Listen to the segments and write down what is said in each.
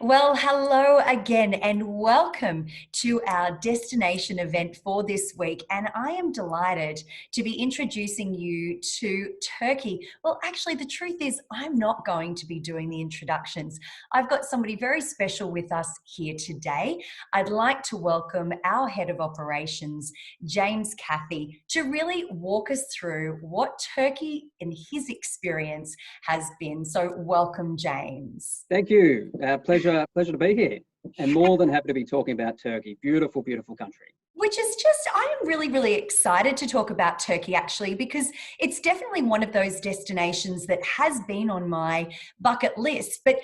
Well, hello again and welcome to our destination event for this week. And I am delighted to be introducing you to Turkey. Well, actually, the truth is, I'm not going to be doing the introductions. I've got somebody very special with us here today. I'd like to welcome our head of operations, James Cathy, to really walk us through what Turkey in his experience has been. So, welcome, James. Thank you. Pleasure to be here, and more than happy to be talking about Turkey. Beautiful, beautiful country. Which is just, I am really, really excited to talk about Turkey actually, because it's definitely one of those destinations that has been on my bucket list. But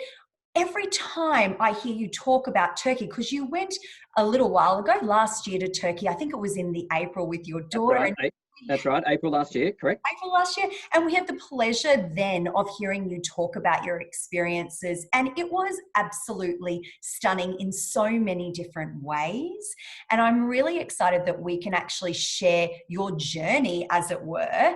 every time I hear you talk about Turkey, because you went a little while ago last year to Turkey, I think it was in the April with your That's daughter. right. That's right. April last year, correct? April last year, and we had the pleasure then of hearing you talk about your experiences, and it was absolutely stunning in so many different ways. And I'm really excited that we can actually share your journey, as it were,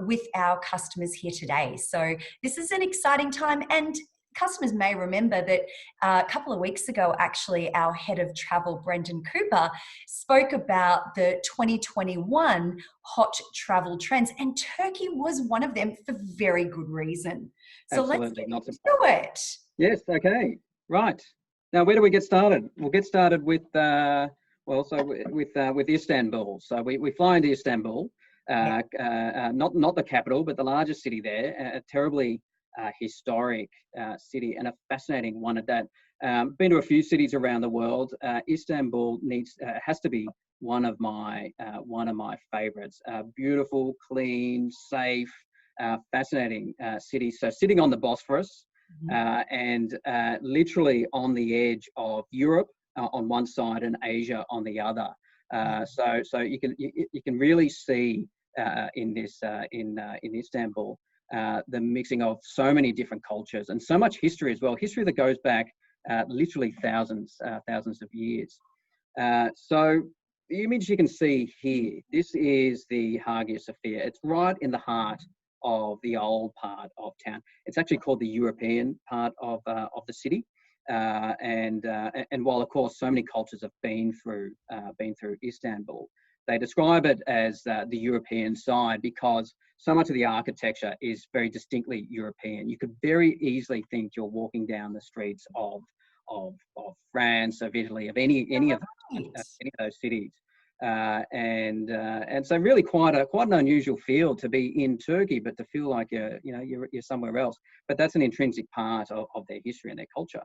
with our customers here today. So this is an exciting time, and customers may remember that a couple of weeks ago, actually, our head of travel, Brendan Cooper, spoke about the 2021 hot travel trends, and Turkey was one of them for very good reason. So Absolutely. let's get into it. Yes. Okay. Right. Now, where do we get started? We'll get started with with Istanbul. So we fly into Istanbul, not the capital, but the largest city there. A terribly historic city, and a fascinating one at that. Been to a few cities around the world. Istanbul has to be one of my favourites. Beautiful, clean, safe, fascinating city. So sitting on the Bosphorus, and literally on the edge of Europe on one side and Asia on the other. So you can really see in Istanbul the mixing of so many different cultures and so much history as well. History that goes back literally thousands of years. So the image you can see here, this is the Hagia Sophia. It's right in the heart of the old part of town. It's actually called the European part of the city. And while of course so many cultures have been through Istanbul, they describe it as the European side because so much of the architecture is very distinctly European. You could very easily think you're walking down the streets of France, of Italy, of any of those cities, and so really quite an unusual feel to be in Turkey, but to feel like you're somewhere else. But that's an intrinsic part of their history and their culture.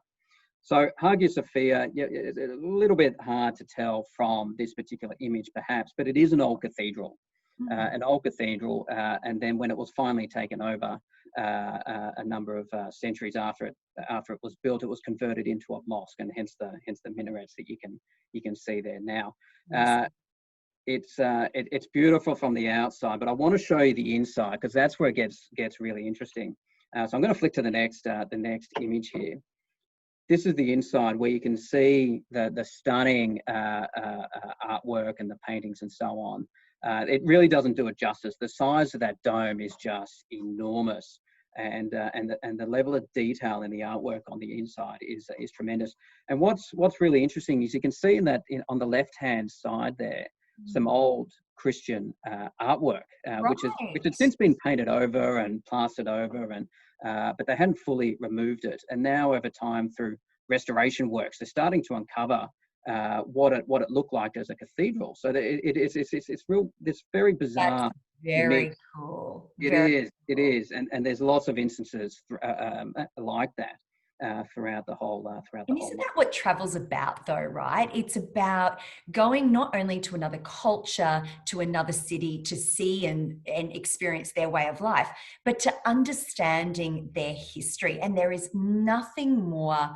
So Hagia Sophia, it's a little bit hard to tell from this particular image, perhaps, but it is an old cathedral. And then when it was finally taken over a number of centuries after it was built, it was converted into a mosque, and hence the minarets that you can see there now. It's beautiful from the outside, but I want to show you the inside because that's where it gets really interesting. So I'm going to flick to the next image here. This is the inside where you can see the stunning artwork and the paintings and so on. It really doesn't do it justice. The size of that dome is just enormous, and the level of detail in the artwork on the inside is tremendous. And what's really interesting is you can see on the left-hand side there some old Christian artwork, which has since been painted over and plastered over, but they hadn't fully removed it. And now over time through restoration works, they're starting to uncover what it looked like as a cathedral. So it's real. This very bizarre. That's very mix. cool. It is, and there's lots of instances like that throughout the whole. And isn't that what travel's about, though, right? It's about going not only to another culture, to another city to see and experience their way of life, but to understanding their history. And there is nothing more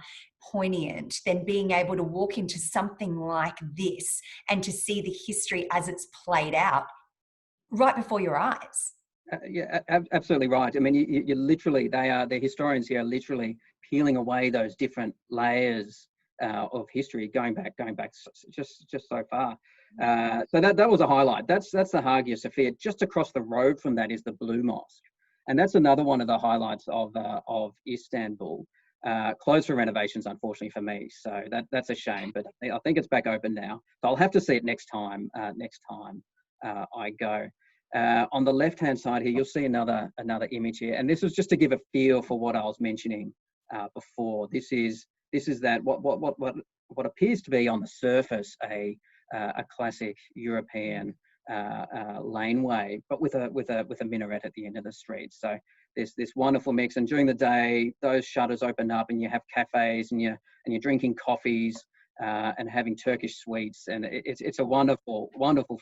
poignant than being able to walk into something like this and to see the history as it's played out right before your eyes. Absolutely right. I mean, you literally, the historians here are literally peeling away those different layers of history, going back just so far. So that was a highlight. That's the Hagia Sophia. Just across the road from that is the Blue Mosque, and that's another one of the highlights of Istanbul. closed for renovations, unfortunately for me. So that's a shame, but I think it's back open now. So I'll have to see it next time. I go. On the left-hand side here, you'll see another image here, and this was just to give a feel for what I was mentioning before. This is that what appears to be on the surface a classic European laneway, but with a minaret at the end of the street. So there's this wonderful mix, and during the day those shutters open up and you have cafes and you're drinking coffees and having Turkish sweets, and it's a wonderful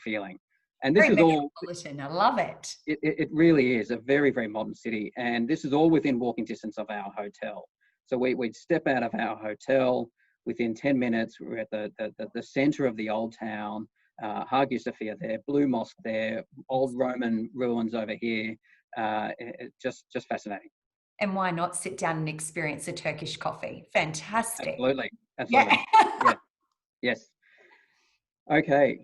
feeling. And this Very is all, metropolitan. I love it. it really is a very, very modern city, and this is all within walking distance of our hotel. So we'd step out of our hotel within 10 minutes. We're at the center of the old town. Hagia Sophia there, Blue Mosque there, old Roman ruins over here. Just fascinating. And why not sit down and experience a Turkish coffee? Fantastic. Absolutely. Yeah. Yeah. Yes. Okay.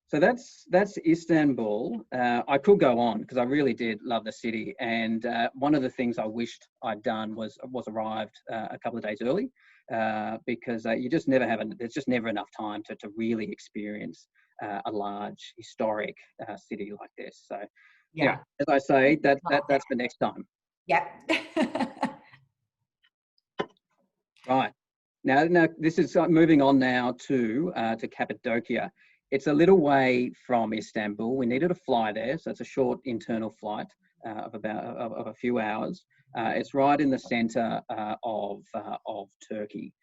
So that's Istanbul. I could go on because I really did love the city, and one of the things I wished I'd done was arrived a couple of days early, because you just never there's just never enough time to really experience a large historic city like this. So yeah, as I say, that's for next time. Yeah. Right. Now this is moving on now to Cappadocia. It's a little way from Istanbul. We needed to fly there, so it's a short internal flight of a few hours. It's right in the centre of Turkey,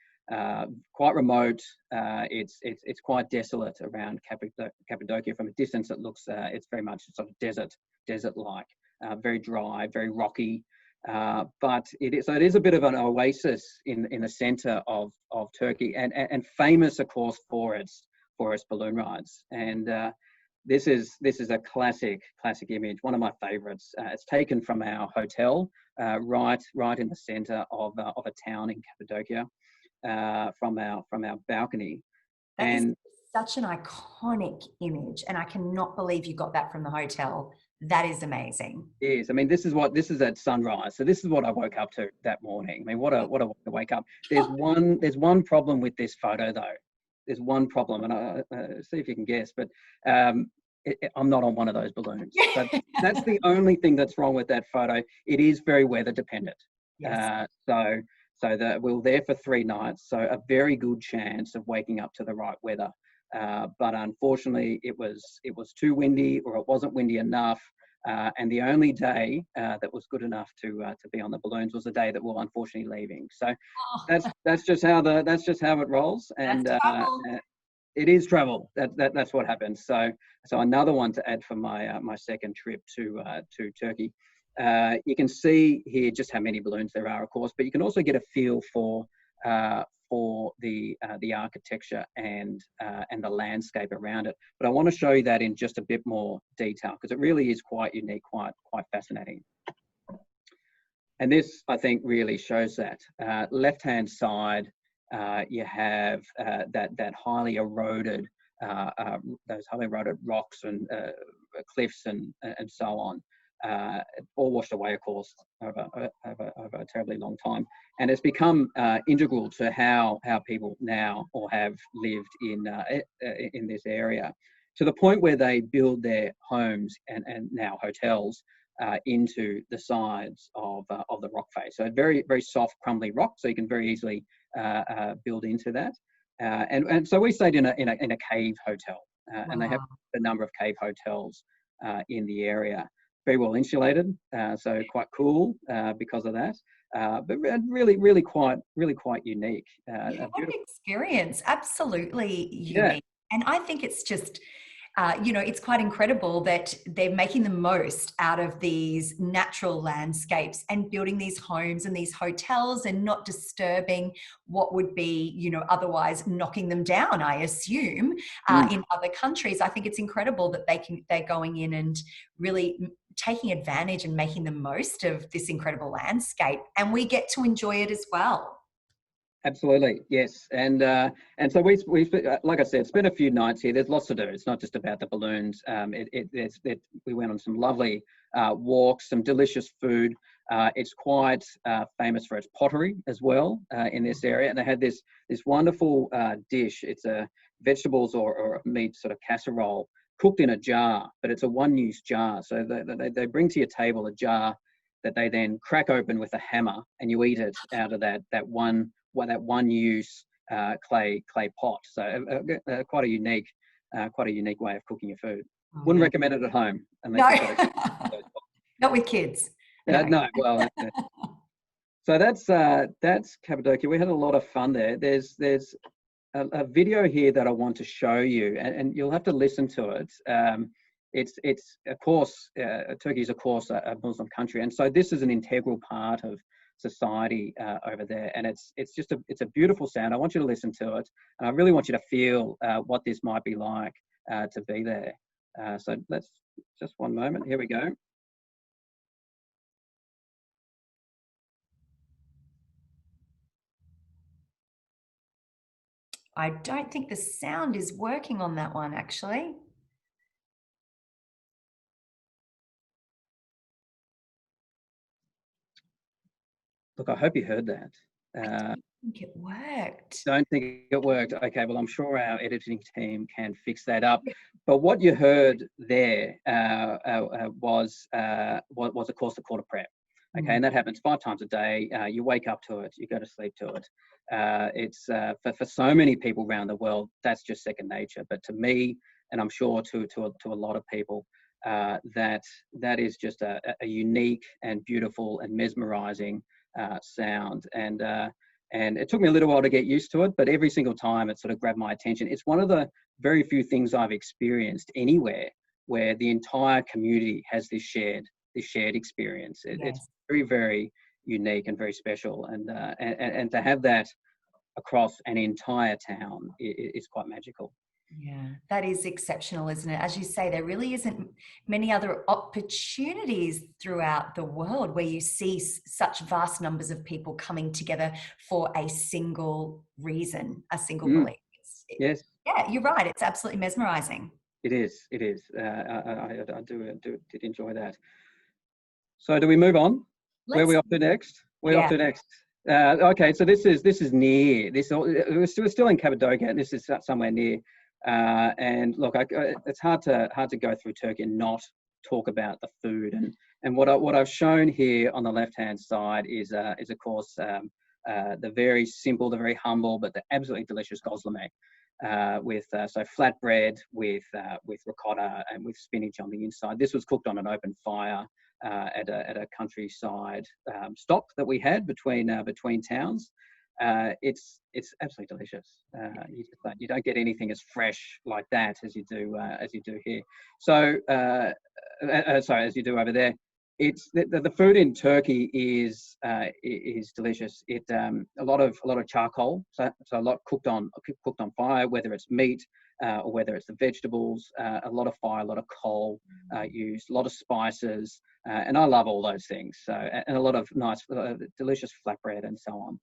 quite remote. It's quite desolate around Cappadocia. From a distance, it looks it's very much sort of desert-like, very dry, very rocky. But it is a bit of an oasis in the centre of Turkey, and famous, of course, for its balloon rides. And this is a classic image, one of my favourites. It's taken from our hotel, right in the centre of a town in Cappadocia, from our balcony. That is such an iconic image, and I cannot believe you got that from the hotel. That is amazing. Yes, I mean, this is at sunrise. So this is what I woke up to that morning. I mean, what a way to wake up. There's one problem with this photo though. There's one problem, and I see if you can guess, but I'm not on one of those balloons. So that's the only thing that's wrong with that photo. It is very weather dependent. Yes. So that we were there for 3 nights, so a very good chance of waking up to the right weather. But unfortunately, it was too windy, or it wasn't windy enough. And the only day that was good enough to be on the balloons was the day that we're unfortunately leaving. So that's just how it rolls, and it is travel. That's what happens. So another one to add for my second trip to Turkey. You can see here just how many balloons there are, of course, but you can also get a feel for the architecture and the landscape around it. But I want to show you that in just a bit more detail, because it really is quite unique, quite fascinating. And this, I think, really shows that. Left-hand side, you have that highly eroded, those highly eroded rocks and cliffs and so on. All washed away, of course, over a terribly long time, and it's become integral to how people now or have lived in this area, to the point where they build their homes and now hotels into the sides of the rock face. So very, very soft, crumbly rock, so you can very easily build into that. And so we stayed in a cave hotel, and they have a number of cave hotels in the area. Very well insulated, so quite cool because of that. But really quite unique. What an experience! Absolutely unique. And I think it's just, it's quite incredible that they're making the most out of these natural landscapes and building these homes and these hotels, and not disturbing what would be, otherwise knocking them down, I assume, in other countries. I think it's incredible that they're going in and really taking advantage and making the most of this incredible landscape, and we get to enjoy it as well. Absolutely, yes, and so like I said, spent a few nights here. There's lots to do. It's not just about the balloons. We went on some lovely walks, some delicious food. It's quite famous for its pottery as well in this area, and they had this wonderful dish. It's a vegetables or a meat sort of casserole cooked in a jar, but it's a one-use jar. So they bring to your table a jar that they then crack open with a hammer, and you eat it out of that one use clay pot. So quite a unique way of cooking your food. Oh, Wouldn't yeah. recommend it at home unless No, you've got a not with kids. No. no. Well, so that's Cappadocia. We had a lot of fun there. There's a video here that I want to show you, and you'll have to listen to it. It's of course Turkey is of course a Muslim country, and so this is an integral part of society over there, and it's a beautiful sound. I want you to listen to it, and I really want you to feel what this might be like to be there. So let's just one moment. Here we go. I don't think the sound is working on that one, actually. Look, I hope you heard that. I think it worked. Don't think it worked. Okay, well, I'm sure our editing team can fix that up. But what you heard there was, of course, the call to prayer. Okay, and that happens 5 times a day. You wake up to it, you go to sleep to it. It's for so many people around the world, that's just second nature. But to me, and I'm sure to a lot of people, that is just a unique and beautiful and mesmerizing sound. And it took me a little while to get used to it, but every single time it sort of grabbed my attention. It's one of the very few things I've experienced anywhere where the entire community has this shared experience. It's very, very unique and very special, and to have that across an entire town is quite magical. Yeah, that is exceptional, isn't it? As you say, there really isn't many other opportunities throughout the world where you see such vast numbers of people coming together for a single reason, a single belief. Yes. Yeah, you're right. It's absolutely mesmerizing. It is. It is. I did enjoy that. So do we move on? Where are we off to next? We're off to next. Okay, so this is near. We're still in Cappadocia, and this is somewhere near. And look, it's hard to go through Turkey and not talk about the food. And what I've shown here on the left-hand side is of course the very simple, the very humble, but the absolutely delicious gozleme. With flatbread with ricotta and with spinach on the inside. This was cooked on an open fire at a countryside stop that we had between towns. It's absolutely delicious. You don't get anything as fresh like that as you do here. So sorry, as you do over there. It's the food in Turkey is delicious. It a lot of charcoal, so a lot cooked on fire, whether it's meat or whether it's the vegetables. A lot of fire, a lot of coal used, a lot of spices, and I love all those things. So and a lot of nice, delicious flatbread and so on.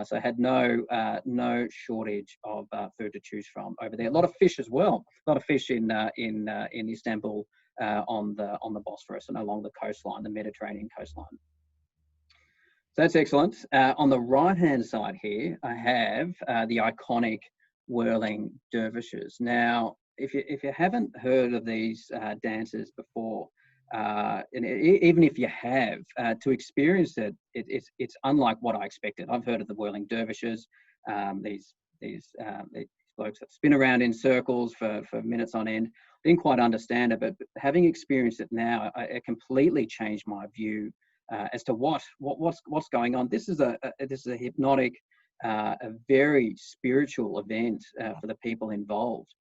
So I had no shortage of food to choose from over there. A lot of fish as well. A lot of fish in Istanbul. On the Bosphorus and along the coastline, the Mediterranean coastline. So that's excellent. On the right-hand side here, I have the iconic Whirling Dervishes. Now, if you haven't heard of these dances before, and even if you have, to experience it, it's unlike what I expected. I've heard of the Whirling Dervishes, these blokes that spin around in circles for minutes on end. Didn't quite understand it, but having experienced it now, it completely changed my view as to what's going on. This is a hypnotic, a very spiritual event for the people involved.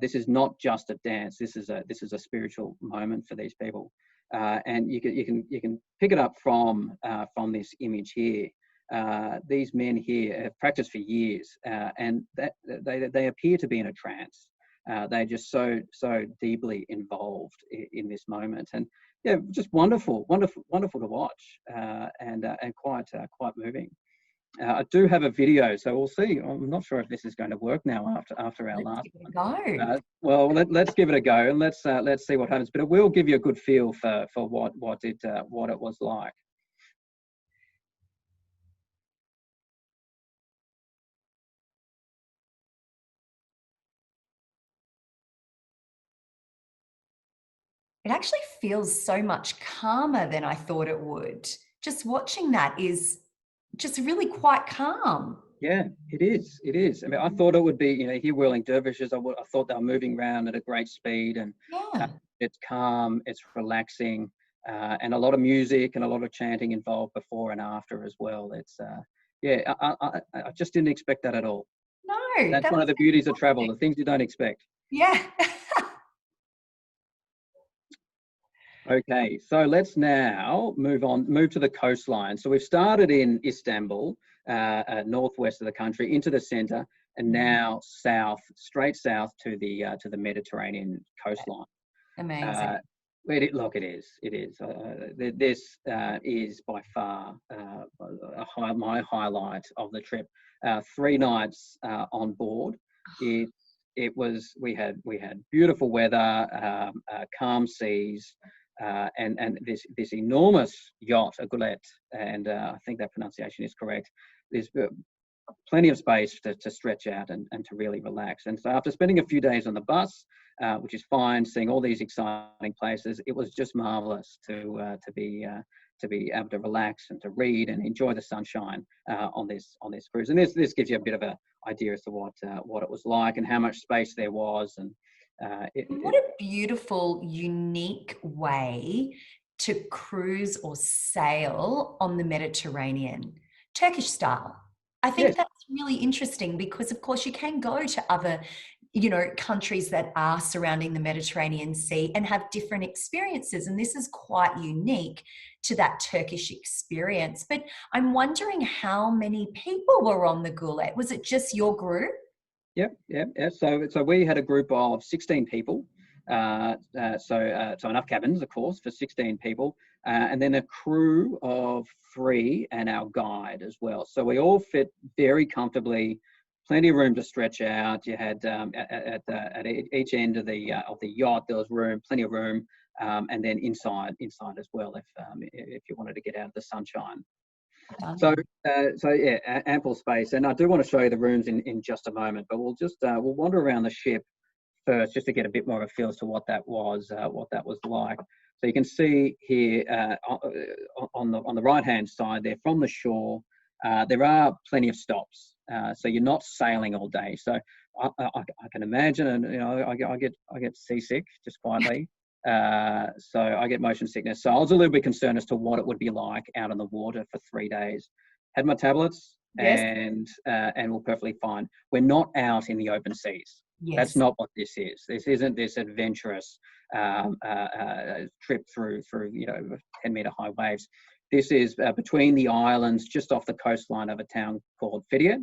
This is not just a dance. This is a spiritual moment for these people, and you can pick it up from this image here. These men here have practiced for years, and that they appear to be in a trance. They're just so deeply involved in this moment, and yeah, just wonderful to watch, and quite moving. I do have a video, so we'll see. I'm not sure if this is going to work now after our Let's last give it a one. go. Well, let's give it a go, and let's see what happens. But it will give you a good feel for what it was like. It actually feels so much calmer than I thought it would. Just watching that is just really quite calm. Yeah, it is. It is. I mean, I thought it would be, here Whirling Dervishes. I thought they were moving around at a great speed, and uh, Yeah. it's calm, it's relaxing, and a lot of music and a lot of chanting involved before and after as well. It's, yeah, I just didn't expect that at all. No, That's that one of was the beauties of travel, fantastic. the things you don't expect. Yeah. Okay, so let's now move to the coastline. So we've started in Istanbul, northwest of the country, into the centre, and now straight south to the Mediterranean coastline. Uh, Amazing. look, it is. It is. This is by far my highlight of the trip. 3 nights on board. It we had beautiful weather, calm seas, and this enormous yacht, a goulette, and I think that pronunciation is correct. There's plenty of space to stretch out and to really relax. And so after spending a few days on the bus, which is fine, seeing all these exciting places, it was just marvelous to be able to relax and to read and enjoy the sunshine on this cruise. And this gives you a bit of an idea as to what it was like and how much space there was. And What a beautiful, unique way to cruise or sail on the Mediterranean, Turkish style. I think yes, that's really interesting because, of course, you can go to other, countries that are surrounding the Mediterranean Sea and have different experiences. And this is quite unique to that Turkish experience. But I'm wondering how many people were on the Gulet. Was it just your group? Yep. So we had a group of 16 people. So enough cabins, of course, for 16 people, and then a crew of 3 and our guide as well. So we all fit very comfortably, plenty of room to stretch out. You had at each end of the yacht there was room, plenty of room, and then inside as well if you wanted to get out of the sunshine. So, Stunning. yeah, ample space, and I do want to show you the rooms in just a moment. But we'll wander around the ship first, just to get a bit more of a feel as to what that was like. So you can see here on the right hand side there from the shore, there are plenty of stops. So you're not sailing all day. So I can imagine, and I get seasick just quietly. So I get motion sickness. So I was a little bit concerned as to what it would be like out on the water for 3 days. Had my tablets, Yes. and we're perfectly fine. We're not out in the open seas. That's Yes. not what this is. This isn't this adventurous trip through 10-meter high waves. This is between the islands, just off the coastline of a town called Fidia.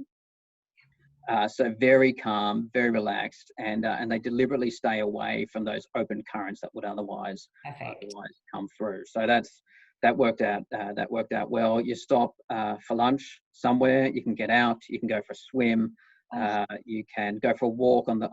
So very calm, very relaxed, and they deliberately stay away from those open currents that would otherwise Perfect. come through. So that worked out. That worked out well. You stop for lunch somewhere. You can get out. You can go for a swim. Oh, You can go for a walk on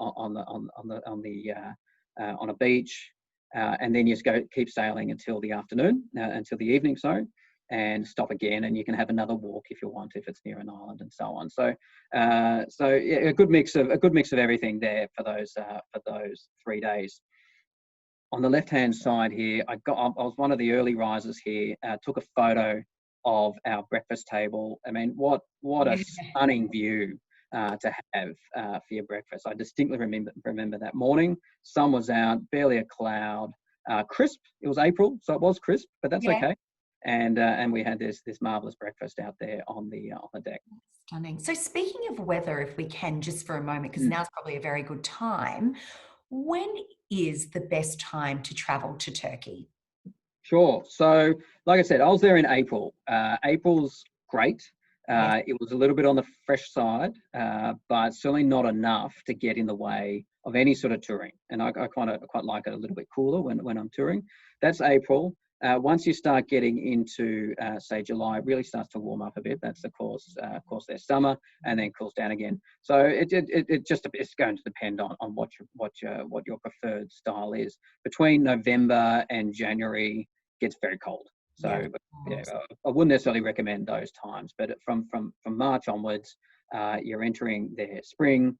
a beach, and then you just keep sailing until the afternoon, until the evening. Sorry. And stop again, and you can have another walk if you want, if it's near an island, and so on. So yeah, a good mix of everything there for those 3 days. On the left-hand side here, I was one of the early risers here. Took a photo of our breakfast table. I mean, what a yeah. stunning view to have for your breakfast. I distinctly remember that morning. Sun was out, barely a cloud. Crisp. It was April, so it was crisp, but that's Yeah. okay. And we had this marvelous breakfast out there on the deck. Stunning. So, speaking of weather, if we can, just for a moment, because Mm. now's probably a very good time, when is the best time to travel to Turkey? Sure. So, like I said, I was there in April. April's great. Yes. It was a little bit on the fresh side, but certainly not enough to get in the way of any sort of touring. And I quite like it a little bit cooler when I'm touring. That's April. Once you start getting into, say, July, it really starts to warm up a bit. That's of course their summer, and then cools down again. So it's going to depend on what your preferred style is. Between November and January, gets very cold. So yeah, I wouldn't necessarily recommend those times. But from March onwards, you're entering their spring.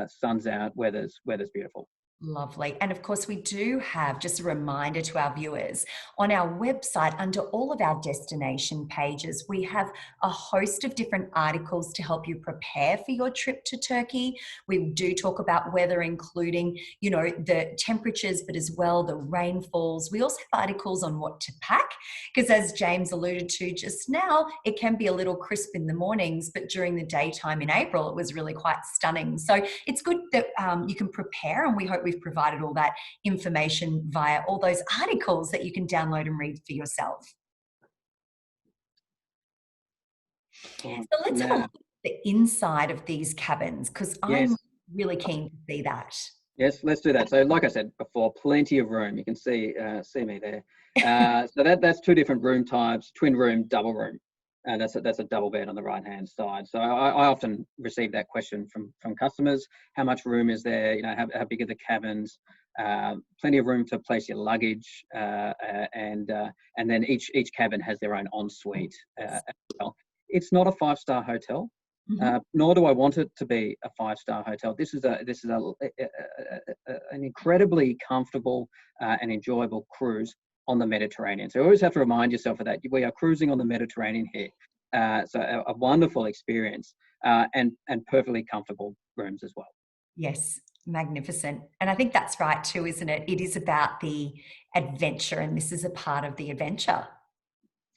Sun's out, weather's beautiful. Lovely. And of course, we do have, just a reminder to our viewers, on our website, under all of our destination pages, we have a host of different articles to help you prepare for your trip to Turkey. We do talk about weather, including, you know, the temperatures, but as well the rainfalls. We also have articles on what to pack, because as James alluded to just now, it can be a little crisp in the mornings, but during the daytime in April, it was really quite stunning. So it's good that you can prepare, and we hope we've provided all that information via all those articles that you can download and read for yourself. So let's have a look at the inside of these cabins, because I'm Yes. really keen to see that. Yes, let's do that. So, like I said before, plenty of room. You can see me there. So that's two different room types: twin room, double room. And that's a double bed on the right hand side. So I often receive that question from customers: how much room is there? You know, how big are the cabins? Plenty of room to place your luggage, and then each cabin has their own ensuite as well. It's not a 5-star hotel. Nor do I want it to be a 5-star hotel. This is an incredibly comfortable and enjoyable cruise on the Mediterranean. So you always have to remind yourself of that. We are cruising on the Mediterranean here. So a wonderful experience, and perfectly comfortable rooms as well. Yes, magnificent. And I think that's right too, isn't it? It is about the adventure, and this is a part of the adventure.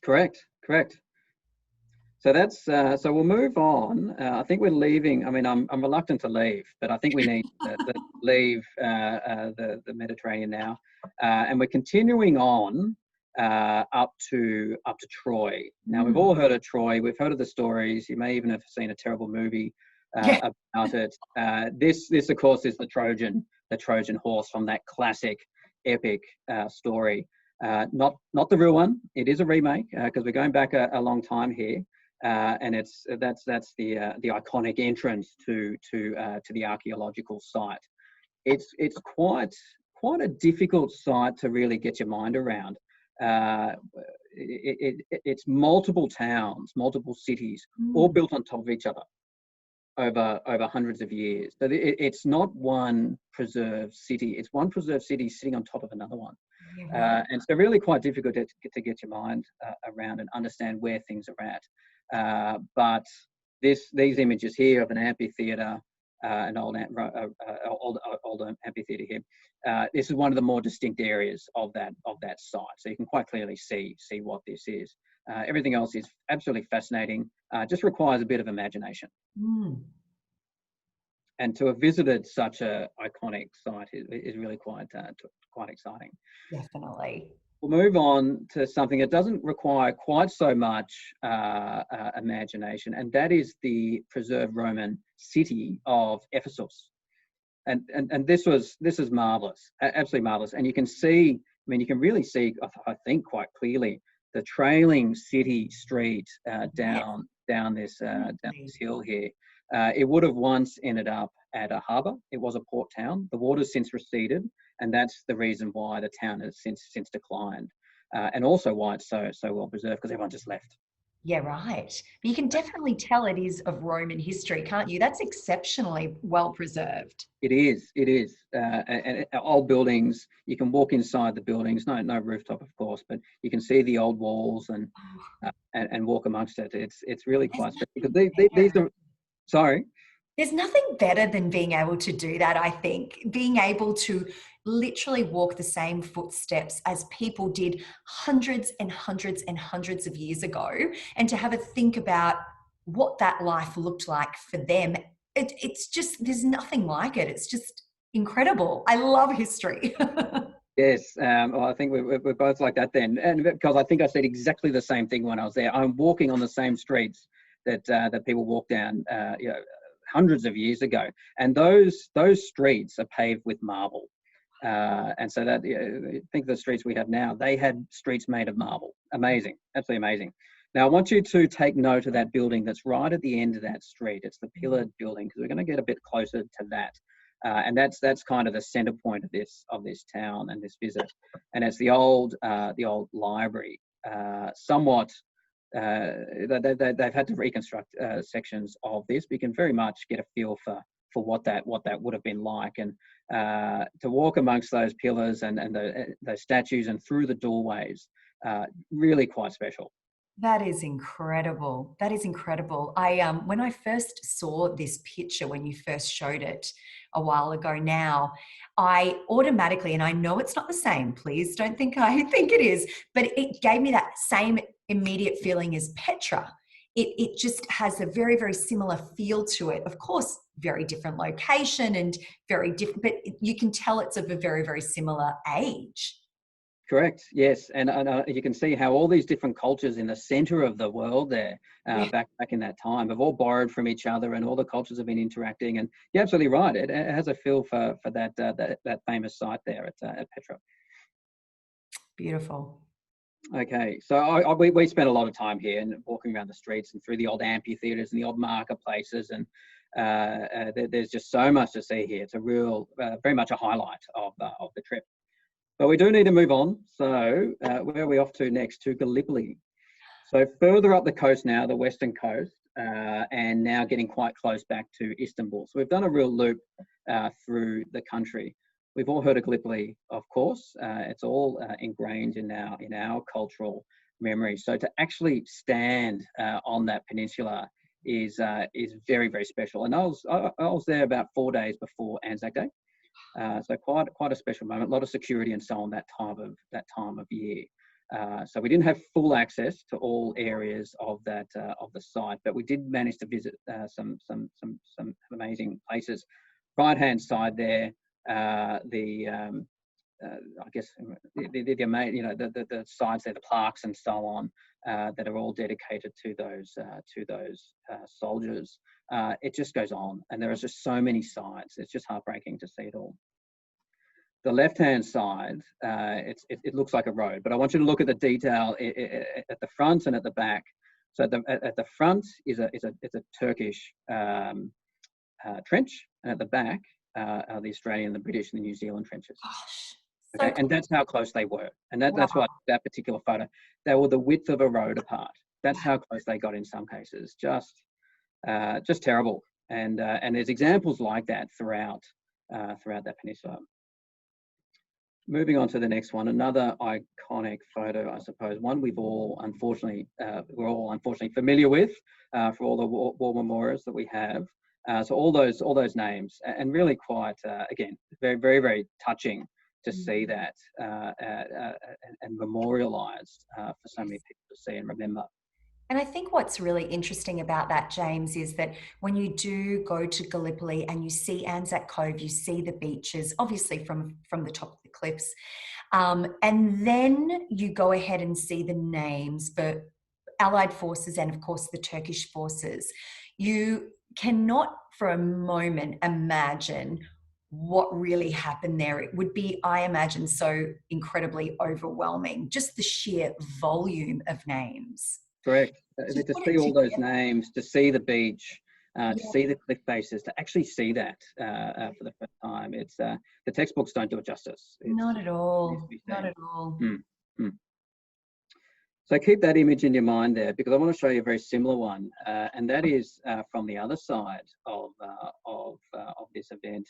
Correct. So that's so we'll move on. I think we're leaving. I mean, I'm reluctant to leave, but I think we need to leave the Mediterranean now, and we're continuing on up to Troy. Now we've all heard of Troy. We've heard of the stories. You may even have seen a terrible movie about it. This of course is the Trojan horse from that classic epic story. Not the real one. It is a remake, because we're going back a long time here. And that's the iconic entrance to the archaeological site. It's quite a difficult site to really get your mind around. It's multiple towns, multiple cities, all built on top of each other over hundreds of years. So it's not one preserved city. It's one preserved city sitting on top of another one. And so really quite difficult to get your mind around and understand where things are at. But these images here of an amphitheatre, an old amphitheatre here, this is one of the more distinct areas of that site. So you can quite clearly see what this is. Everything else is absolutely fascinating. Just requires a bit of imagination. And to have visited such a iconic site is really quite exciting. Definitely. We'll move on to something that doesn't require quite so much imagination, and that is the preserved Roman city of Ephesus. And this is marvelous, absolutely marvelous. And you can see, I mean, you can really see, I think, quite clearly the trailing city street down this hill here. It would have once ended up at a harbour. It was a port town. The water's since receded, and that's the reason why the town has since declined, and also why it's so well preserved, because everyone just left. Yeah, right. But you can definitely tell it is of Roman history, can't you? That's exceptionally well preserved. It is. And old buildings. You can walk inside the buildings. No rooftop, of course, but you can see the old walls and walk amongst it. It's really quite special, because these are. Sorry. There's nothing better than being able to do that, I think. Being able to literally walk the same footsteps as people did hundreds and hundreds and hundreds of years ago, and to have a think about what that life looked like for them. It's just, there's nothing like it. It's just incredible. I love history. Yes, well, I think we're both like that then, and because I think I said exactly the same thing when I was there. I'm walking on the same streets that people walk down, hundreds of years ago, and those streets are paved with marble. And so that, think of the streets we have now. They had streets made of marble. Amazing, absolutely amazing. Now, I want you to take note of that building that's right at the end of that street. It's the pillared building, because we're going to get a bit closer to that. And that's kind of the center point of this town and this visit. And it's the old library. Somewhat, they've had to reconstruct sections of this, but you can very much get a feel for what that would have been like. And to walk amongst those pillars and those statues and through the doorways, really quite special. That is incredible. That is incredible. When I first saw this picture, when you first showed it a while ago now, I automatically, and I know it's not the same, please don't think I think it is, but it gave me that same immediate feeling as Petra. It just has a very, very similar feel to it. Of course, very different location and very different, but you can tell it's of a very, very similar age. Correct. Yes, and you can see how all these different cultures in the centre of the world there, Yeah. back in that time, have all borrowed from each other, and all the cultures have been interacting. And you're absolutely right. It has a feel for that famous site there at Petra. Beautiful. Okay, so we spent a lot of time here and walking around the streets and through the old amphitheatres and the old marketplaces, and there's just so much to see here. It's a real, very much a highlight of the trip. But we do need to move on. So where are we off to next? To Gallipoli. So further up the coast now, the western coast, and now getting quite close back to Istanbul. So we've done a real loop through the country. We've all heard of Gallipoli, of course. It's all ingrained in our cultural memory. So to actually stand on that peninsula is very, very special. And I was there about 4 days before Anzac Day. So quite a special moment. A lot of security and so on that time of year. So we didn't have full access to all areas of the site, but we did manage to visit some amazing places. Right hand side there, I guess the sides there, the plaques and so on, that are all dedicated to those soldiers. It just goes on, and there are just so many sides. It's just heartbreaking to see it all. The left-hand side, it looks like a road, but I want you to look at the detail at the front and at the back. So at the front is a Turkish trench, and at the back are the Australian, the British, and the New Zealand trenches. Gosh. Okay, and that's how close they were, and that's why that particular photo, they were the width of a road apart. That's how close they got in some cases. Just terrible. And there's examples like that throughout that peninsula. Moving on to the next one, another iconic photo, I suppose, one we're all unfortunately familiar with for all the war memorials that we have. So all those names, and really quite again, very, very, very touching to see that and memorialised for so many people to see and remember. And I think what's really interesting about that, James, is that when you do go to Gallipoli and you see Anzac Cove, you see the beaches, obviously from the top of the cliffs, and then you go ahead and see the names for Allied forces and, of course, the Turkish forces. You cannot for a moment imagine what really happened there. It would be, I imagine, so incredibly overwhelming, just the sheer volume of names. Correct. To see all those names, to see the beach, to see the cliff faces, to actually see that for the first time, it's the textbooks don't do it justice. Not at all. Not at all. So keep that image in your mind there, because I want to show you a very similar one, and that is from the other side of this event.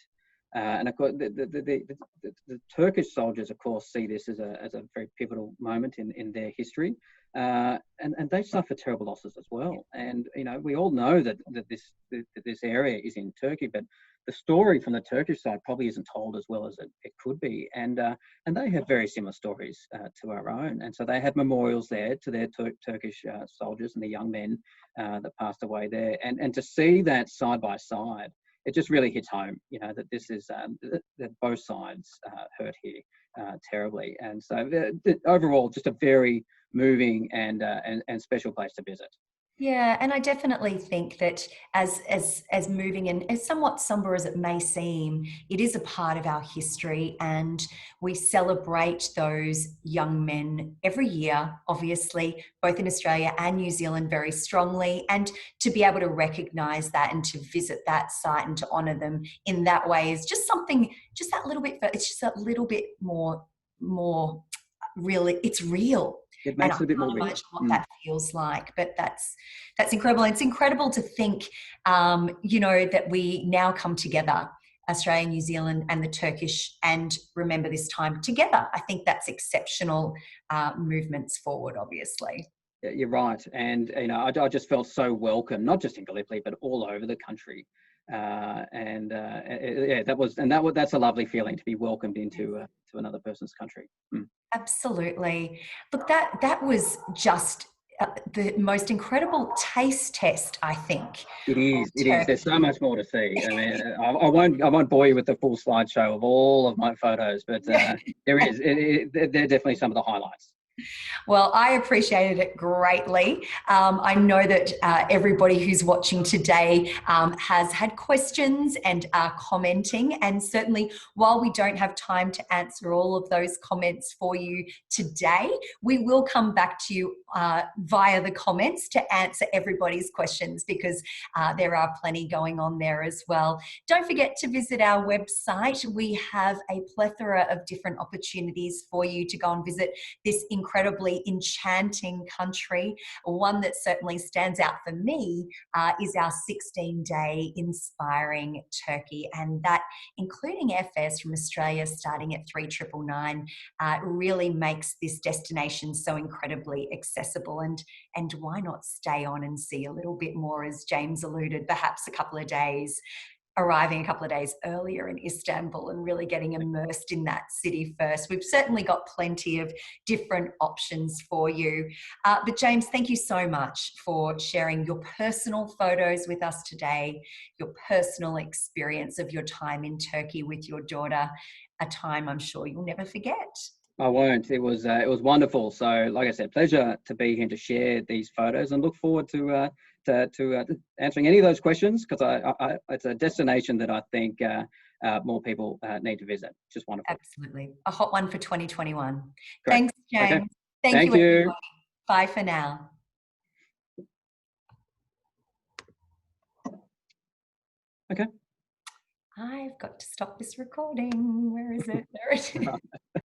And of course, the Turkish soldiers, of course, see this as a very pivotal moment in their history, and they suffer terrible losses as well. And we all know that this area is in Turkey, but the story from the Turkish side probably isn't told as well as it could be. And they have very similar stories to our own. And so they have memorials there to their Turkish soldiers and the young men that passed away there. And to see that side by side, it just really hits home, that this is that both sides hurt here terribly. And so overall, just a very moving and special place to visit. Yeah, and I definitely think that as moving and as somewhat somber as it may seem, it is a part of our history, and we celebrate those young men every year, obviously, both in Australia and New Zealand very strongly. And to be able to recognise that and to visit that site and to honour them in that way is just something, just that little bit. It's just a little bit more really. It's real, It and I makes it a bit more can't real. imagine what that feels like. But that's incredible. And it's incredible to think, that we now come together, Australia, New Zealand, and the Turkish, and remember this time together. I think that's exceptional movements forward, obviously. Yeah, you're right, and I just felt so welcome, not just in Gallipoli, but all over the country. Yeah, that's a lovely feeling to be welcomed into to another person's country. Mm. Absolutely. Look, that was just the most incredible taste test, I think, It of is. It is. Turkey. There's so much more to see. I mean, I won't bore you with the full slideshow of all of my photos, but there is. They're definitely some of the highlights. Well, I appreciated it greatly. I know that everybody who's watching today has had questions and are commenting. And certainly, while we don't have time to answer all of those comments for you today, we will come back to you via the comments to answer everybody's questions, because there are plenty going on there as well. Don't forget to visit our website. We have a plethora of different opportunities for you to go and visit this incredibly enchanting country. One that certainly stands out for me is our 16-day inspiring Turkey, and that, including airfares from Australia starting at 3,999, really makes this destination so incredibly accessible. And why not stay on and see a little bit more, as James alluded, perhaps a couple of days, arriving a couple of days earlier in Istanbul and really getting immersed in that city first. We've certainly got plenty of different options for you. But James, thank you so much for sharing your personal photos with us today, your personal experience of your time in Turkey with your daughter, a time I'm sure you'll never forget. I won't. It was wonderful. So, like I said, pleasure to be here to share these photos, and look forward to answering any of those questions, because it's a destination that I think more people need to visit. Just wonderful. Absolutely. A hot one for 2021. Great. Thanks, Okay. James. Thank Thank you, everybody. you. Bye for now. Okay. I've got to stop this recording. Where is it? There it is.